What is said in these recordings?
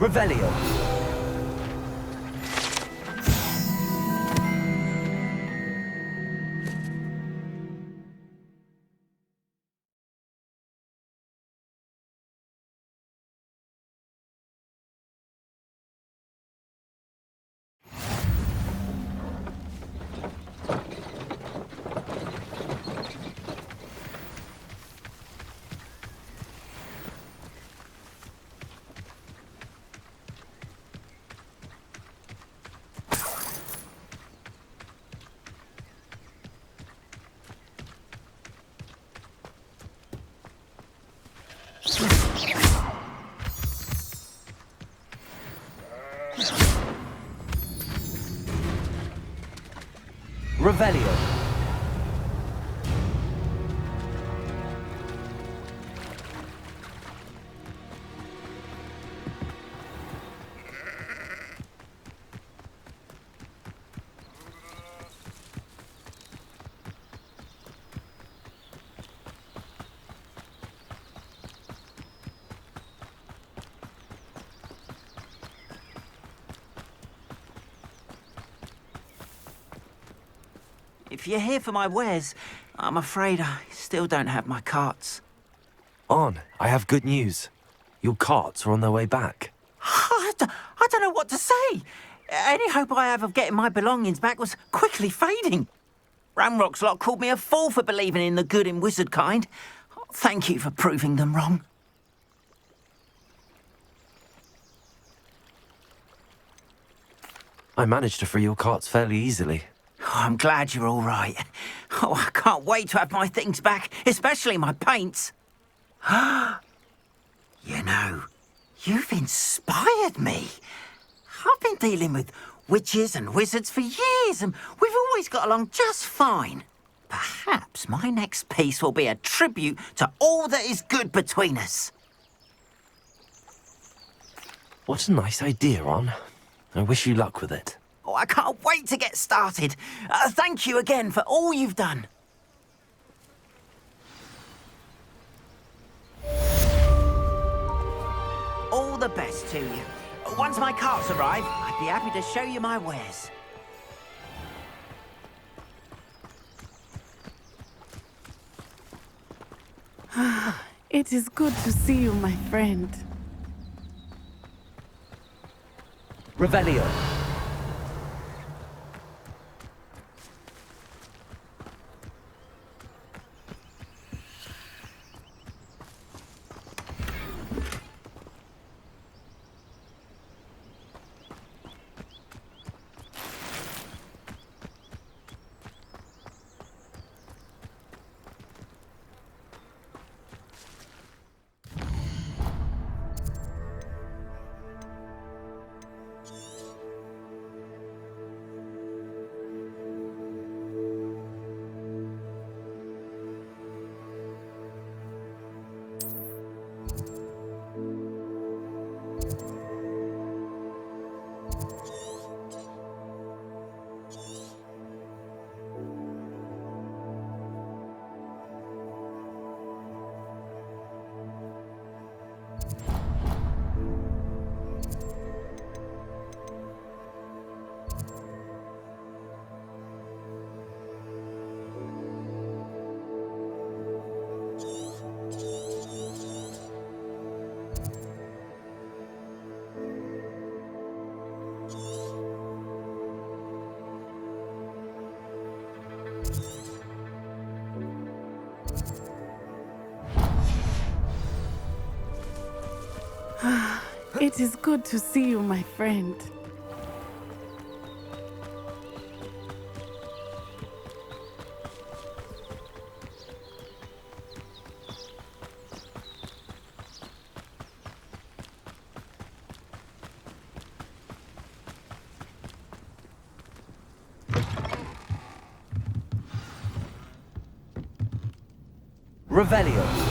Revelio. Revelio. If you're here for my wares, I'm afraid I still don't have my carts. On, I have good news. Your carts are on their way back. I don't know what to say. Any hope I have of getting my belongings back was quickly fading. Ramrock's lot called me a fool for believing in the good in wizard kind. Thank you for proving them wrong. I managed to free your carts fairly easily. Oh, I'm glad you're all right. Oh, I can't wait to have my things back, especially my paints. You know, you've inspired me. I've been dealing with witches and wizards for years, and we've always got along just fine. Perhaps my next piece will be a tribute to all that is good between us. What a nice idea, On. I wish you luck with it. Oh, I can't wait to get started. Thank you again for all you've done. All the best to you. Once my carts arrive, I'd be happy to show you my wares. It is good to see you, my friend. Revelio. It is good to see you, my friend. Revelio.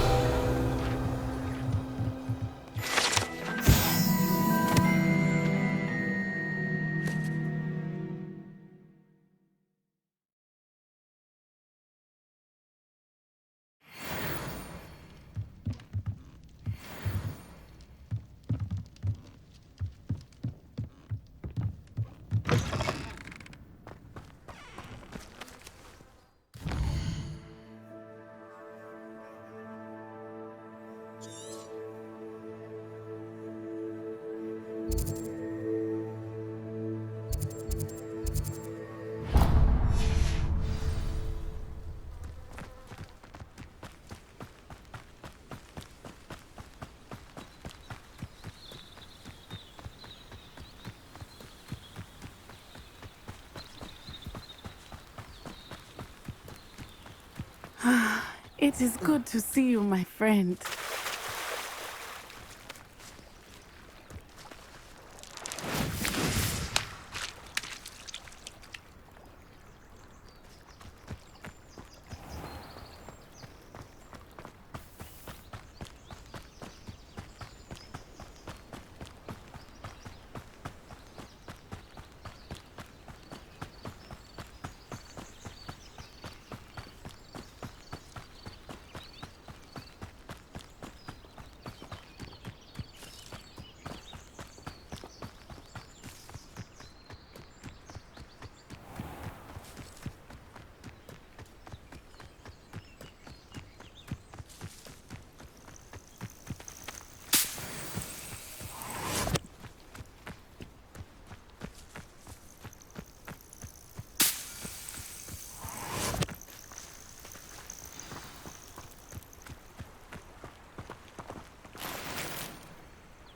It is good to see you, my friend.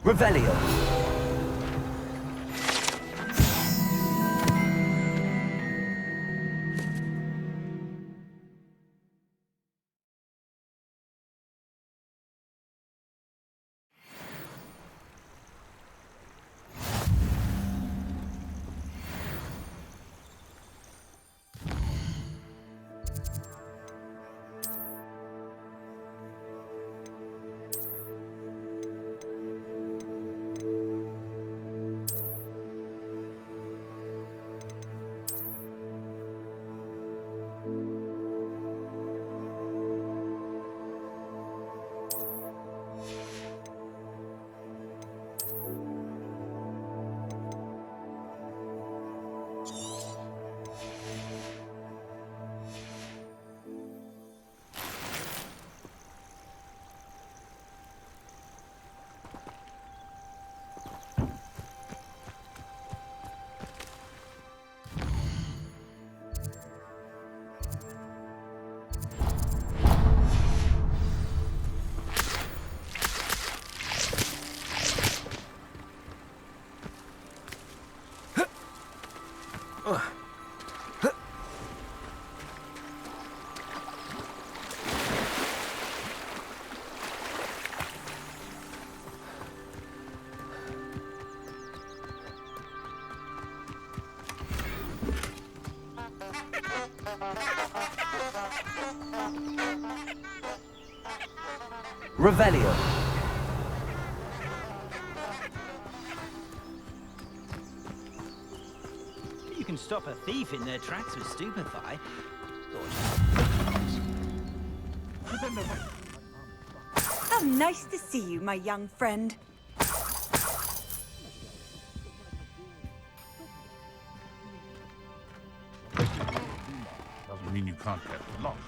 Revelio. Revelio. You can stop a thief in their tracks with stupefy. How nice to see you, my young friend. Doesn't mean you can't get lost.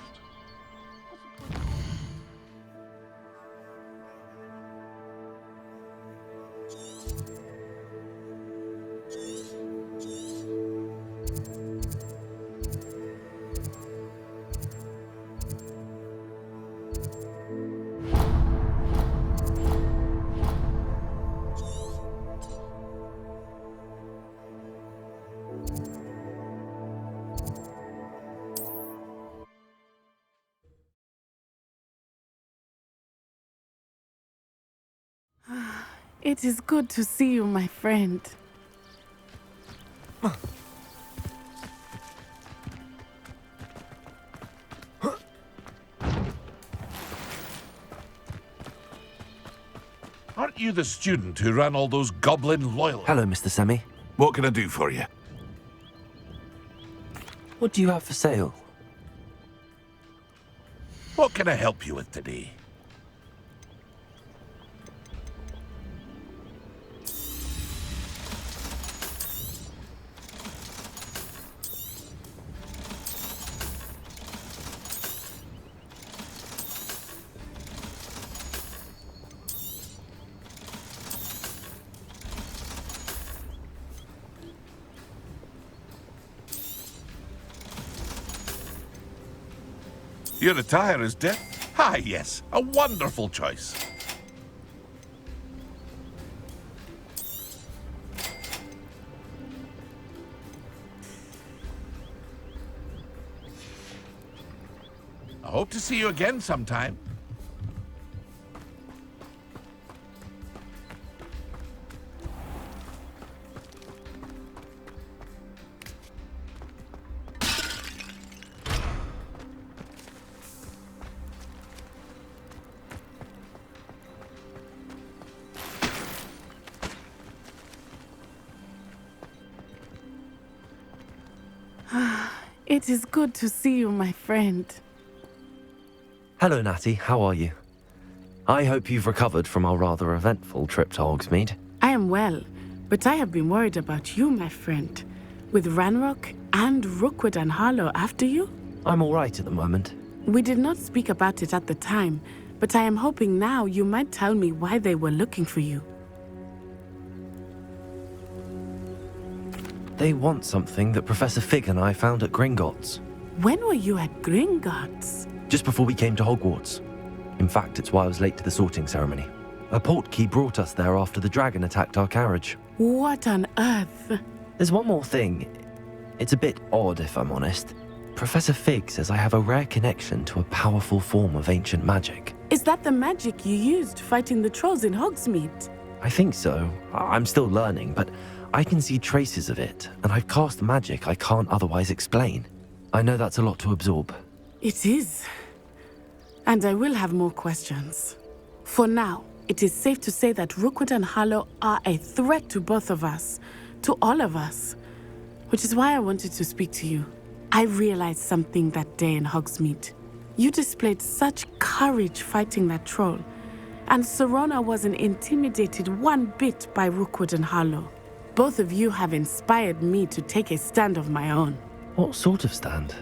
It is good to see you, my friend. Aren't you the student who ran all those goblin loyal? Hello, Mr. Semi. What can I do for you? What do you have for sale? What can I help you with today? Your attire is death? Ah, yes, a wonderful choice. Hope to see you again sometime. It is good to see you, my friend. Hello, Natty. How are you? I hope you've recovered from our rather eventful trip to Hogsmeade. I am well, but I have been worried about you, my friend. With Ranrock and Rookwood and Harlow after you? I'm all right at the moment. We did not speak about it at the time, but I am hoping now you might tell me why they were looking for you. They want something that Professor Fig and I found at Gringotts. When were you at Gringotts? Just before we came to Hogwarts. In fact, it's why I was late to the sorting ceremony. A portkey brought us there after the dragon attacked our carriage. What on earth? There's one more thing. It's a bit odd, if I'm honest. Professor Fig says I have a rare connection to a powerful form of ancient magic. Is that the magic you used fighting the trolls in Hogsmeade? I think so. I'm still learning, but I can see traces of it, and I've cast magic I can't otherwise explain. I know that's a lot to absorb. It is. And I will have more questions. For now, it is safe to say that Rookwood and Harlow are a threat to both of us, to all of us. Which is why I wanted to speak to you. I realized something that day in Hogsmeade. You displayed such courage fighting that troll, and Serona wasn't intimidated one bit by Rookwood and Harlow. Both of you have inspired me to take a stand of my own. What sort of stand?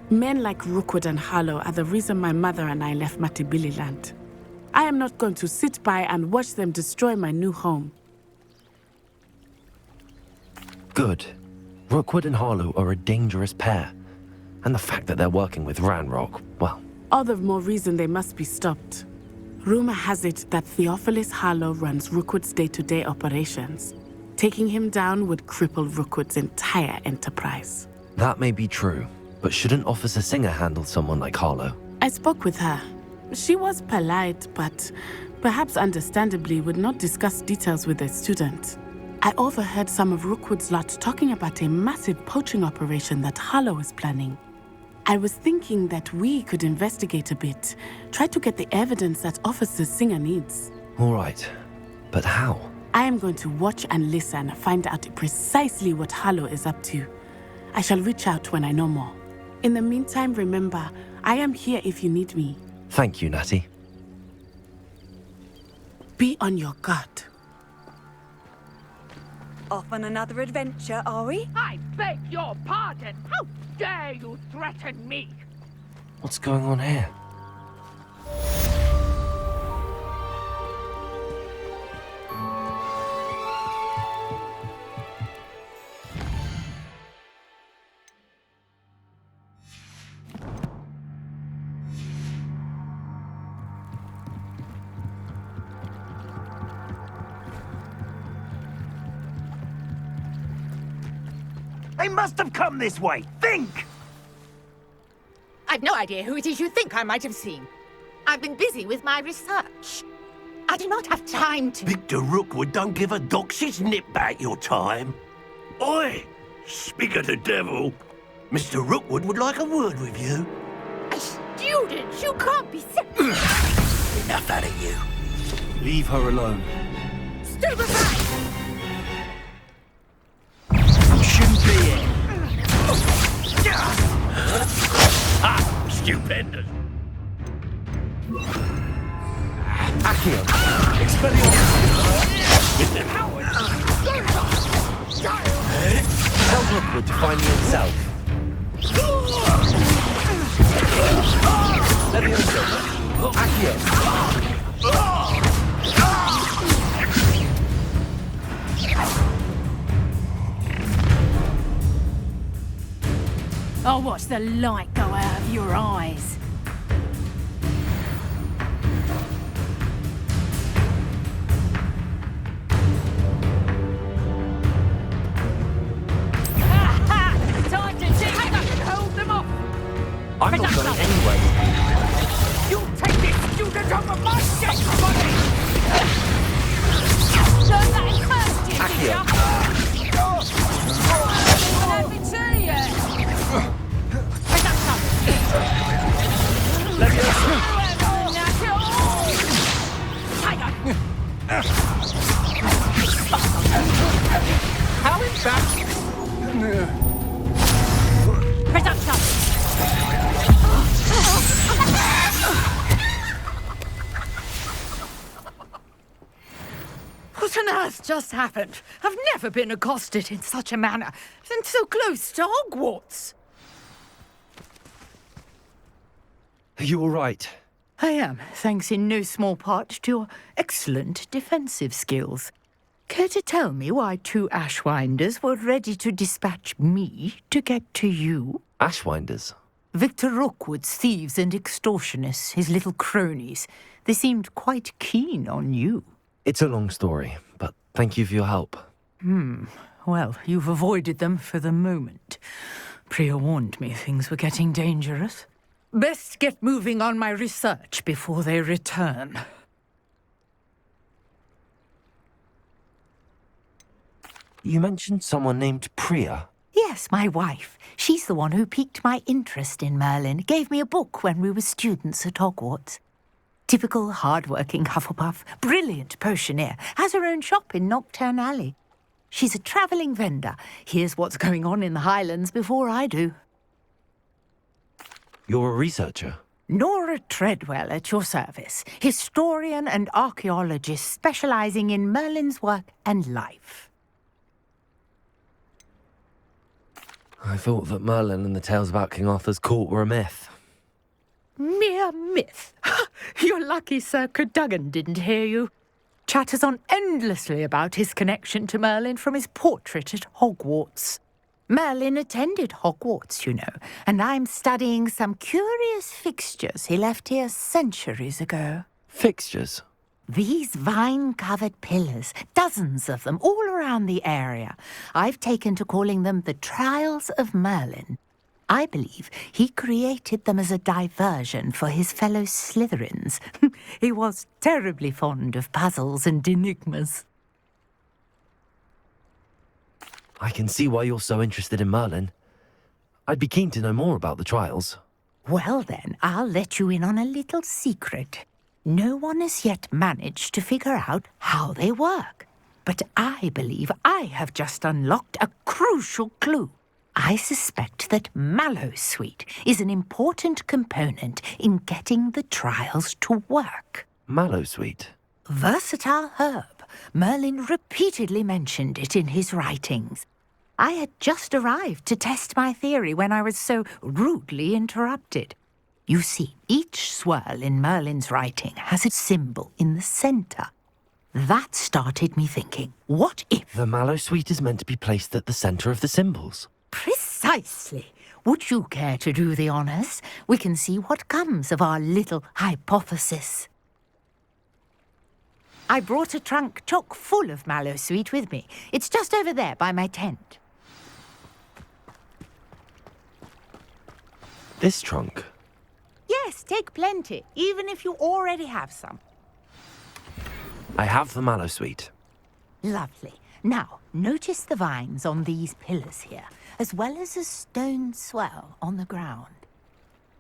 Men like Rookwood and Harlow are the reason my mother and I left Matabeleland. I am not going to sit by and watch them destroy my new home. Good. Rookwood and Harlow are a dangerous pair. And the fact that they're working with Ranrock, well... All the more reason they must be stopped. Rumor has it that Theophilus Harlow runs Rookwood's day-to-day operations. Taking him down would cripple Rookwood's entire enterprise. That may be true, but shouldn't Officer Singer handle someone like Harlow? I spoke with her. She was polite, but perhaps understandably would not discuss details with a student. I overheard some of Rookwood's lot talking about a massive poaching operation that Harlow is planning. I was thinking that we could investigate a bit, try to get the evidence that Officer Singer needs. All right, but how? I am going to watch and listen, find out precisely what Harlow is up to. I shall reach out when I know more. In the meantime, remember, I am here if you need me. Thank you, Natty. Be on your guard. Off on another adventure, are we? I beg your pardon. How dare you threaten me? What's going on here? They must have come this way. Think! I've no idea who it is you think I might have seen. I've been busy with my research. I do not have time to... Victor Rookwood don't give a doxy's nip back your time. Oi! Speak of the devil. Mr. Rookwood would like a word with you. A student? You can't be... Enough out of you. Leave her alone. Stand aside! You shouldn't be here. Ha! Stupendous. Accio. Expelliarmus. Tell Rookwood to find me himself. Levioso. Accio. I'll watch the light go out of your eyes. Time to see if I can hold them off! I'm not going anywhere. Presumption! What on earth just happened? I've never been accosted in such a manner, and so close to Hogwarts. Are you all right? I am, thanks in no small part to your excellent defensive skills. Care to tell me why 2 Ashwinders were ready to dispatch me to get to you? Ashwinders? Victor Rookwood's thieves and extortionists, his little cronies. They seemed quite keen on you. It's a long story, but thank you for your help. Well, you've avoided them for the moment. Priya warned me things were getting dangerous. Best get moving on my research before they return. You mentioned someone named Priya. Yes, my wife. She's the one who piqued my interest in Merlin. Gave me a book when we were students at Hogwarts. Typical hard-working Hufflepuff, brilliant potioneer, has her own shop in Knockturn Alley. She's a travelling vendor. Hears what's going on in the Highlands before I do. You're a researcher? Nora Treadwell at your service, historian and archaeologist specialising in Merlin's work and life. I thought that Merlin and the tales about King Arthur's court were a myth. Mere myth. You're lucky Sir Cadogan didn't hear you. Chatters on endlessly about his connection to Merlin from his portrait at Hogwarts. Merlin attended Hogwarts, you know, and I'm studying some curious fixtures he left here centuries ago. Fixtures? These vine-covered pillars, dozens of them, all around the area. I've taken to calling them the Trials of Merlin. I believe he created them as a diversion for his fellow Slytherins. He was terribly fond of puzzles and enigmas. I can see why you're so interested in Merlin. I'd be keen to know more about the trials. Well then, I'll let you in on a little secret. No one has yet managed to figure out how they work. But I believe I have just unlocked a crucial clue. I suspect that Mallowsweet is an important component in getting the trials to work. Mallowsweet? Versatile herb. Merlin repeatedly mentioned it in his writings. I had just arrived to test my theory when I was so rudely interrupted. You see, each swirl in Merlin's writing has a symbol in the centre. That started me thinking, what if... The Mallowsweet is meant to be placed at the centre of the symbols. Precisely. Would you care to do the honours? We can see what comes of our little hypothesis. I brought a trunk chock full of Mallowsweet with me. It's just over there by my tent. This trunk? Yes, take plenty, even if you already have some. I have the Mallowsweet. Lovely. Now, notice the vines on these pillars here, as well as a stone swell on the ground.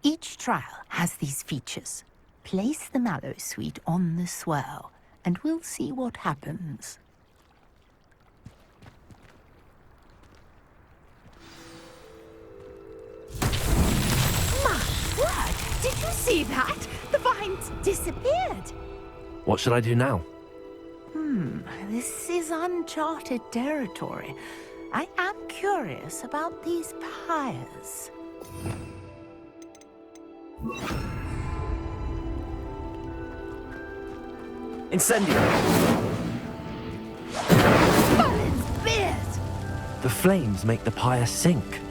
Each trial has these features. Place the Mallowsweet on the swell, and we'll see what happens. My word! Did you see that? The vines disappeared. What should I do now? This is uncharted territory. I am curious about these pyres. Incendio! Merlin's beard! The flames make the pyre sink.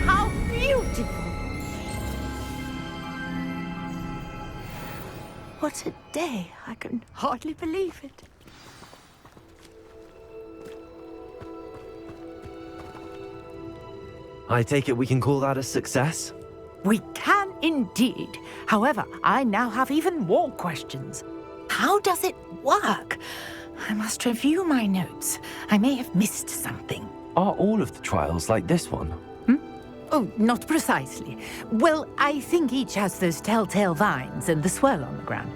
How beautiful! What a day! I can hardly believe it. I take it we can call that a success? We can indeed. However, I now have even more questions. How does it work? I must review my notes. I may have missed something. Are all of the trials like this one? Oh, not precisely. Well, I think each has those telltale vines and the swirl on the ground.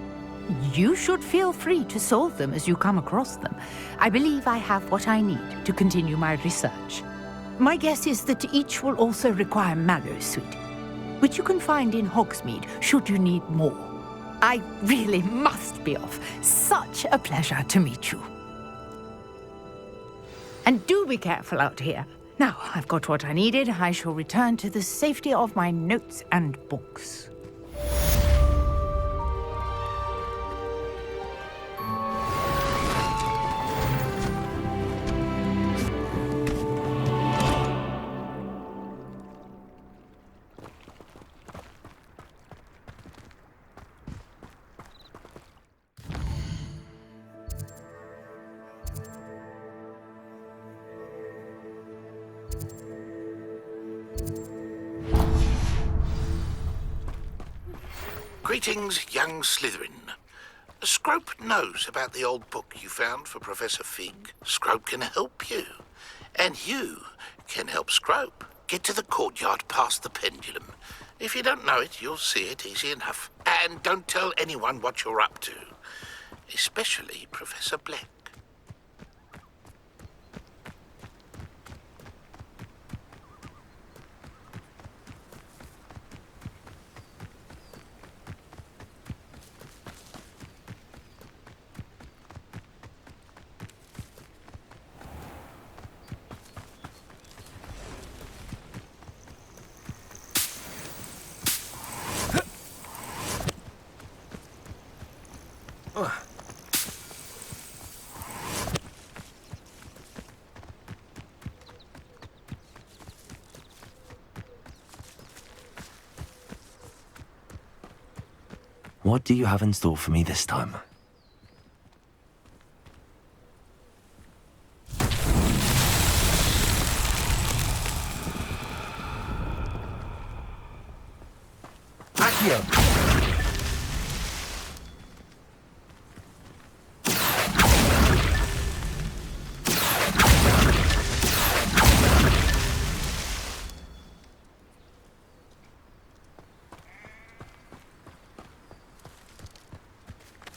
You should feel free to solve them as you come across them. I believe I have what I need to continue my research. My guess is that each will also require mallow sweet, which you can find in Hogsmeade should you need more. I really must be off. Such a pleasure to meet you. And do be careful out here. Now, I've got what I needed. I shall return to the safety of my notes and books. Greetings, young Slytherin. Scrope knows about the old book you found for Professor Fig. Scrope can help you. And you can help Scrope. Get to the courtyard past the pendulum. If you don't know it, you'll see it easy enough. And don't tell anyone what you're up to. Especially Professor Black. What do you have in store for me this time? Accio!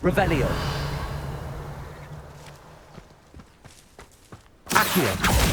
Revelio. Accio.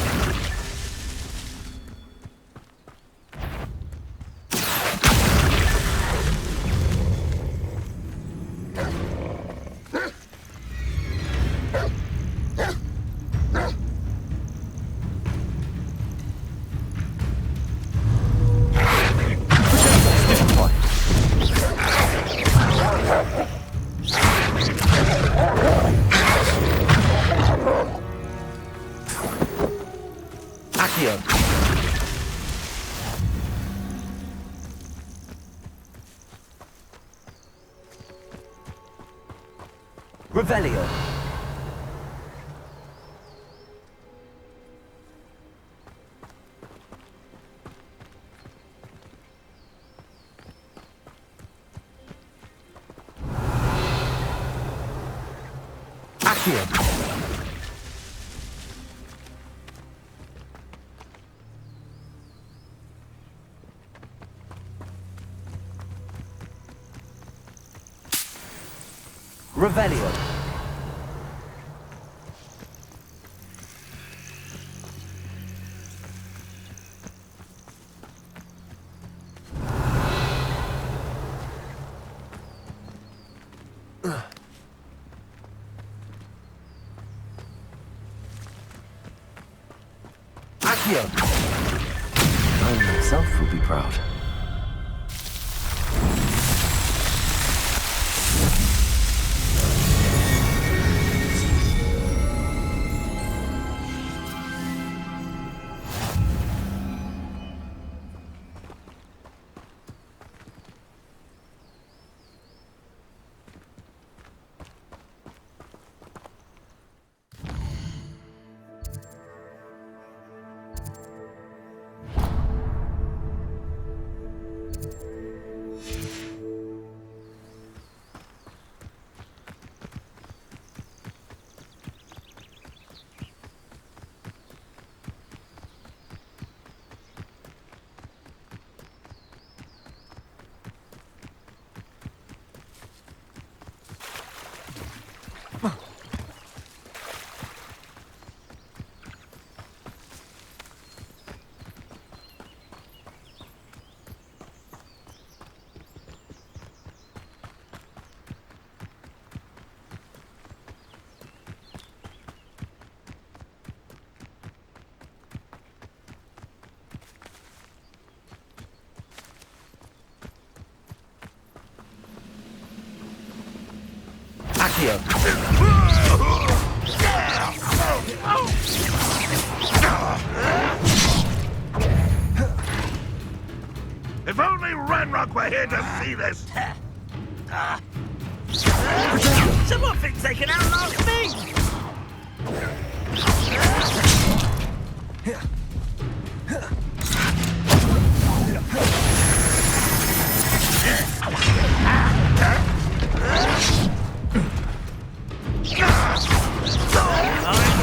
Revelio. Accio. Revelio. Accio. I myself will be proud. Accio. If only Ranrock were here to see this! Someone thinks they can outlast me!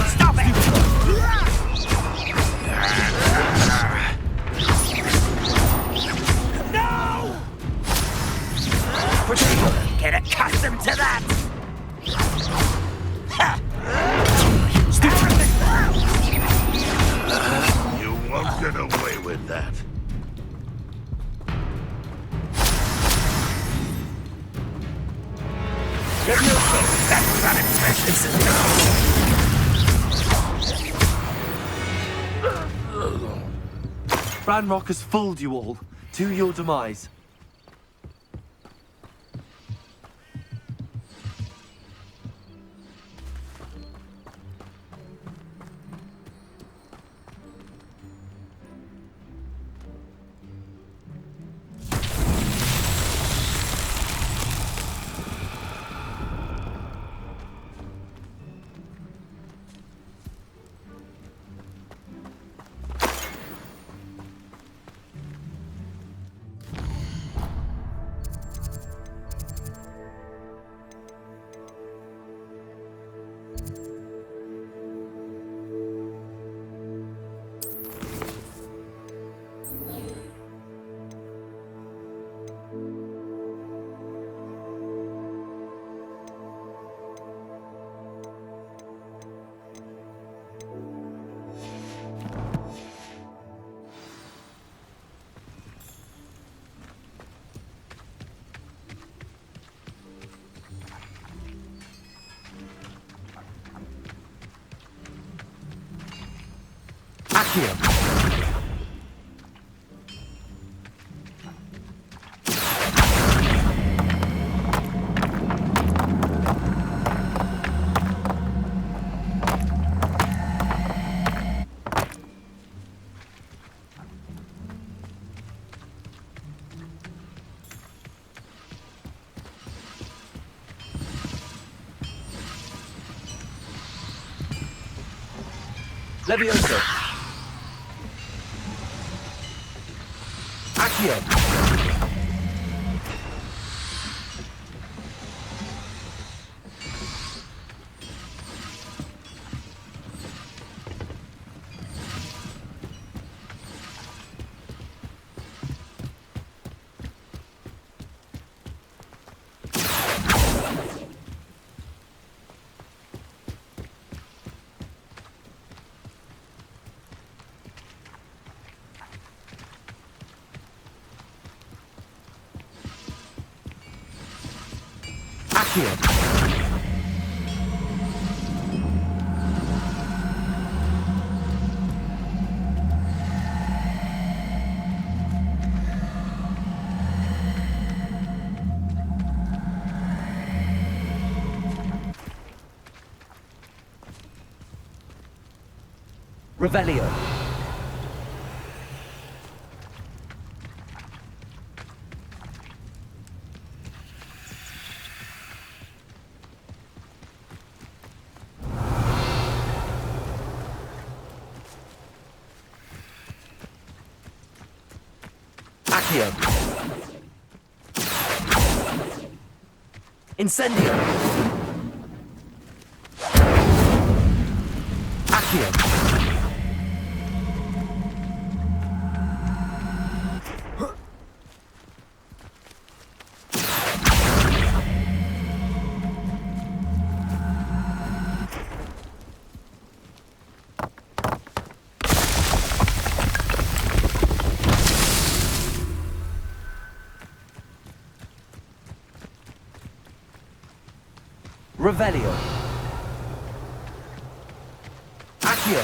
Stop it! No! Get accustomed to that! You won't get away with that. Ranrock has fooled you all, to your demise. Accio. Levioso. Accio. Accio. Revelio. Accio. Incendio. Accio. Revelio. Accio.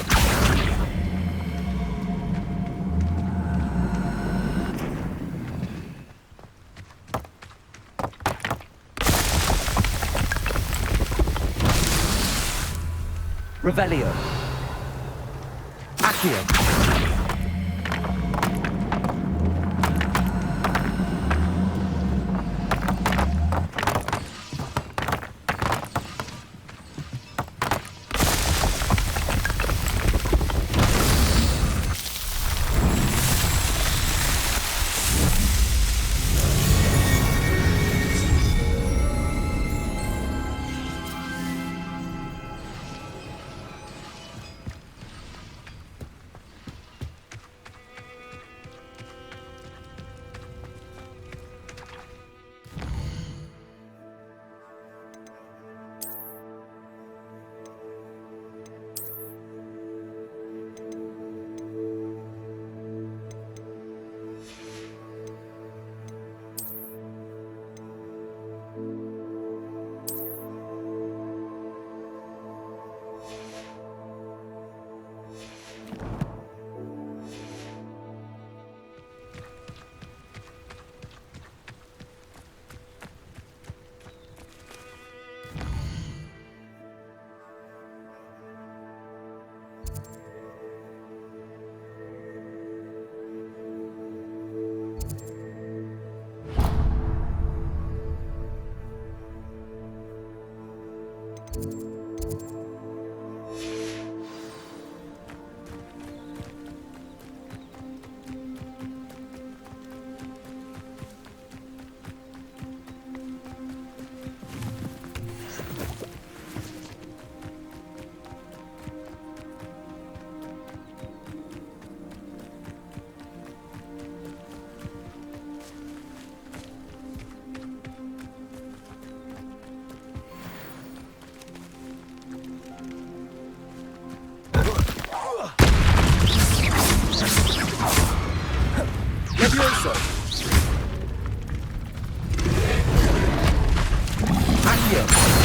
Revelio. Accio. Levioso. Accio.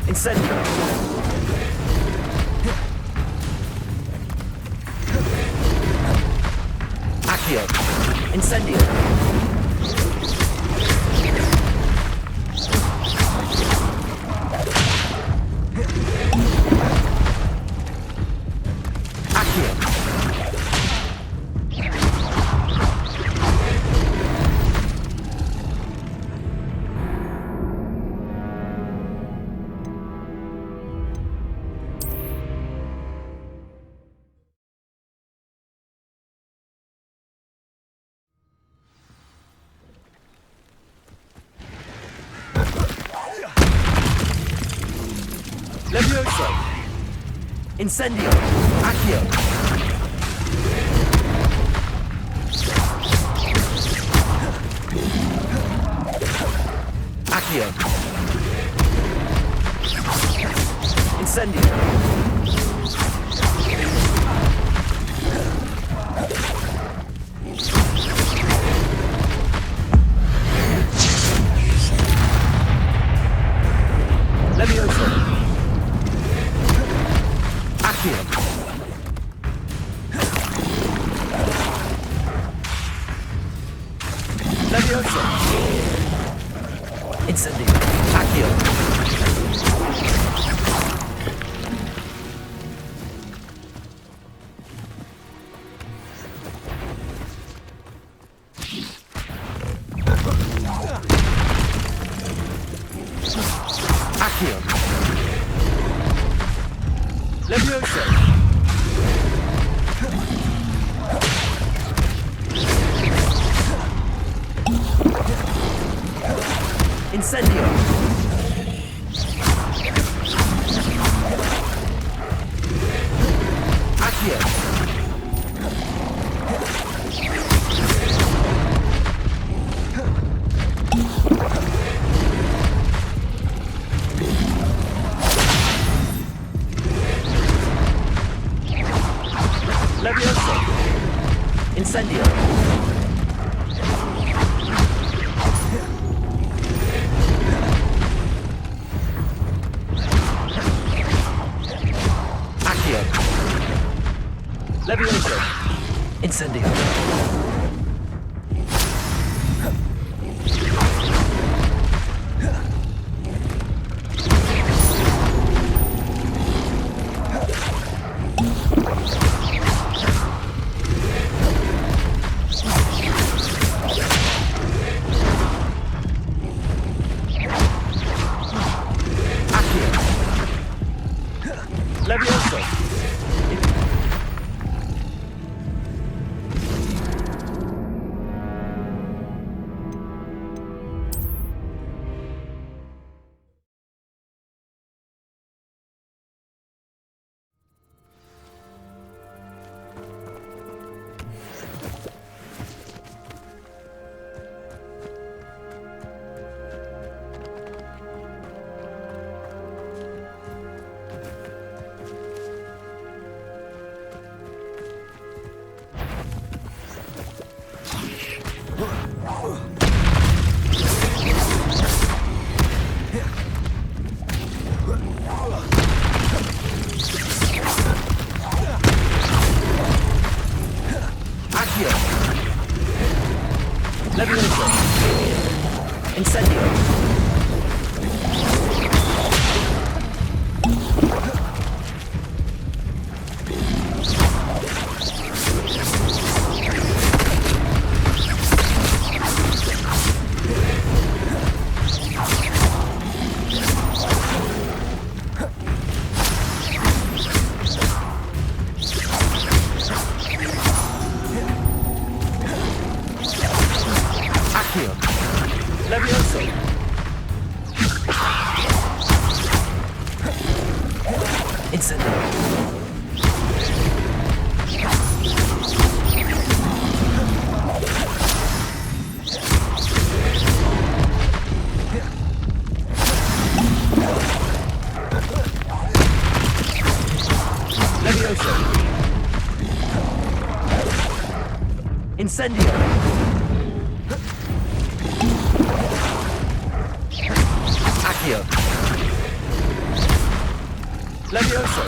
Incendio. Accio. Incendio. Accio. Levioso. Incendio. Accio. Accio. Incendio. Levioso. Accio. Incendio. Accio. Levioso. Incendio. Accio. Levioso. Incendio. Levioso. Accio. Levioso. Incendio. Accio. Levioso. Incendio. Levioso. Incendio. Accio. Levioso.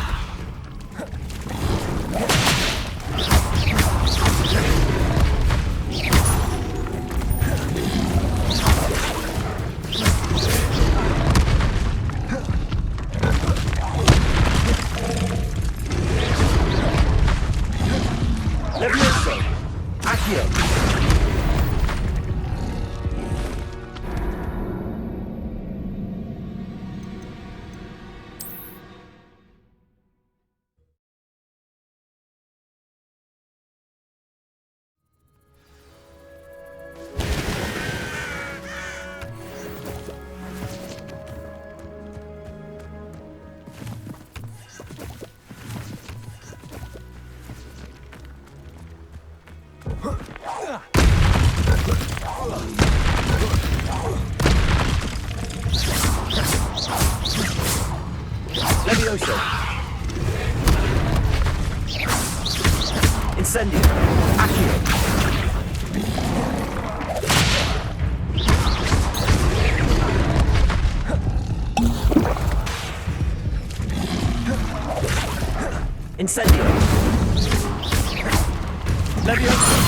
Levioso. Accio. Levioso. Incendio. Accio. Incendio. Levioso.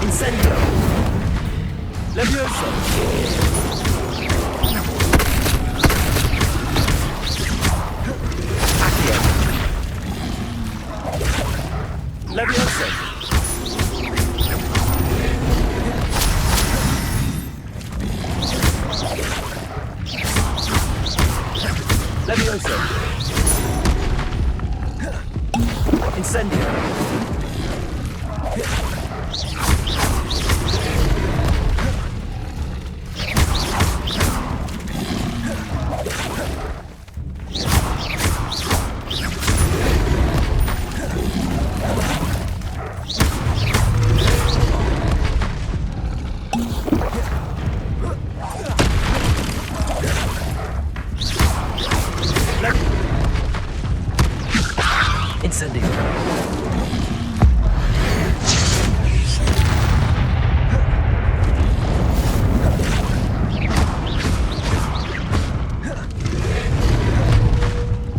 Incendio. Levioso. Accio. Levioso. Incendio. Incendio.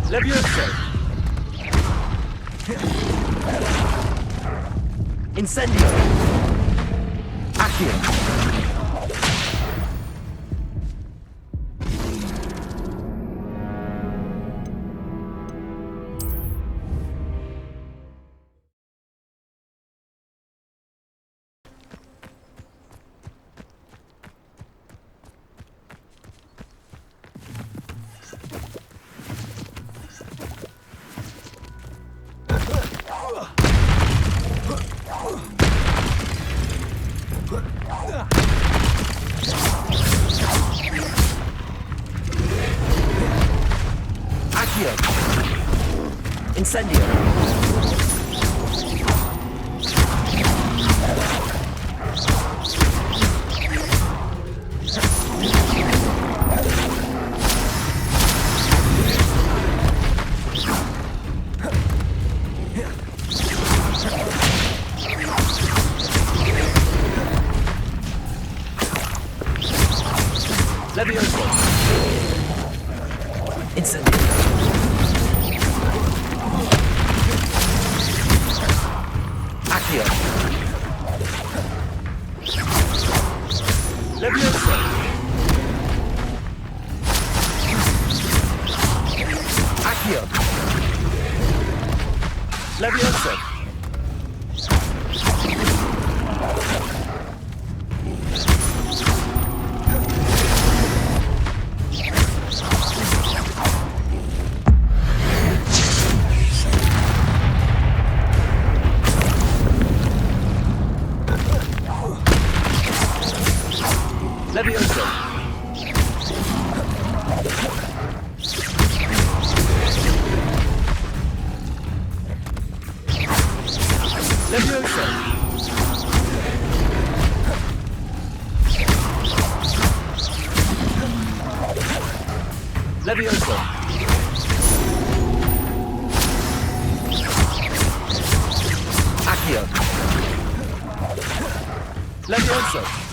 Levioso. Incendio. Accio. Accio. Incendio. Levioso. Incendio. Accio. Levioso. Accio. Levioso. Levioso. Levioso. Levioso. Accio. Levioso.